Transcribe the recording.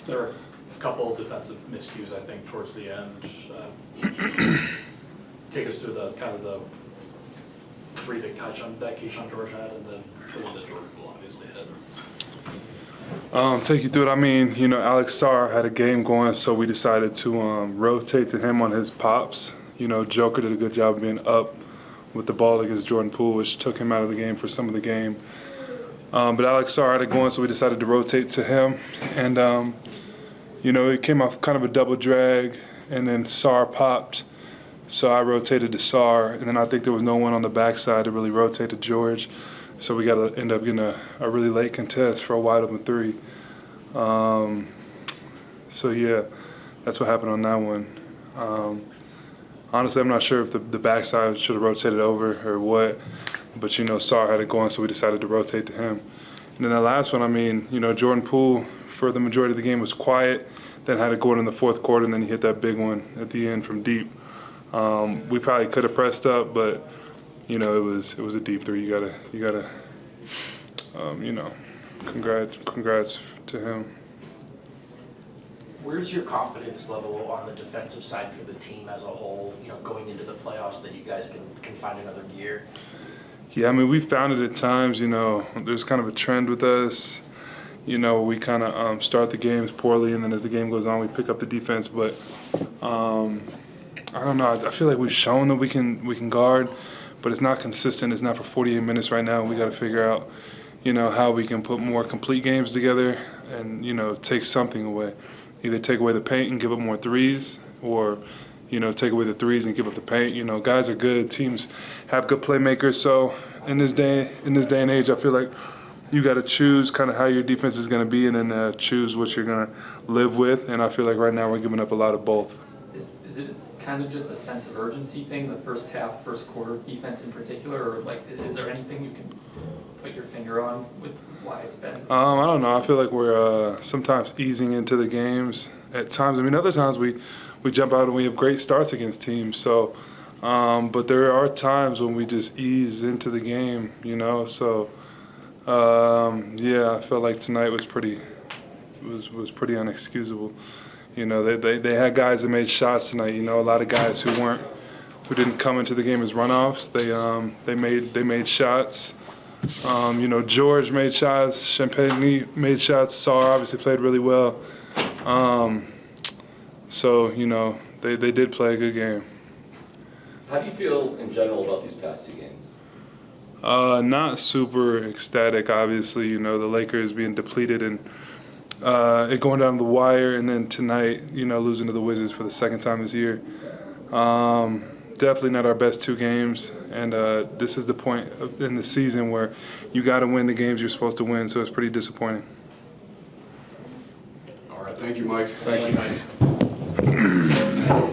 There were a couple of defensive miscues, I think, towards the end. Take us through the kind of the three that Keyshawn George had, and then the one that Jordan Poole obviously had. Take you through it. I mean, Alex Sarr had a game going, so we decided to rotate to him on his pops. Joker did a good job of being up with the ball against Jordan Poole, which took him out of the game for some of the game. But Alex Sarr had it going, so we decided to rotate to him. And, it came off kind of a double drag, and then Sarr popped. So I rotated to Sarr, and then I think there was no one on the backside to really rotate to George. So we got to end up getting a really late contest for a wide open three. So yeah, that's what happened on that one. Honestly, I'm not sure if the backside should have rotated over or what, but Sarr had it going, so we decided to rotate to him. And then that last one, I mean, Jordan Poole for the majority of the game was quiet, then had it going in the fourth quarter, and then he hit that big one at the end from deep. We probably could have pressed up, but it was a deep three. You gotta, congrats to him. Where's your confidence level on the defensive side for the team as a whole, going into the playoffs, that you guys can find another gear? Yeah, I mean, we found it at times, there's kind of a trend with us. We kind of start the games poorly, and then as the game goes on, we pick up the defense. But I don't know. I feel like we've shown that we can guard, but it's not consistent. It's not for 48 minutes right now. We got to figure out, how we can put more complete games together and, take something away. Either take away the paint and give up more threes, or, take away the threes and give up the paint. Guys are good. Teams have good playmakers. So in this day and age, I feel like you got to choose kind of how your defense is going to be, and then choose what you're going to live with. And I feel like right now we're giving up a lot of both. Is it kind of just a sense of urgency thing, the first half, first quarter defense in particular, or is there anything you can put your finger on with why it's been? I don't know. I feel like we're sometimes easing into the games at times. I mean, other times we jump out and we have great starts against teams. So, but there are times when we just ease into the game, So, yeah, I felt like tonight was pretty unexcusable. They had guys that made shots tonight. A lot of guys who didn't come into the game as runoffs. They made shots. George made shots. Champagne made shots. Sarr obviously played really well. So they did play a good game. How do you feel in general about these past two games? Not super ecstatic, obviously. The Lakers being depleted and it going down to the wire, and then tonight, losing to the Wizards for the second time this year. Definitely not our best two games, and this is the point in the season where you got to win the games you're supposed to win, so it's pretty disappointing. All right, thank you, Mike. Thank you, Mike.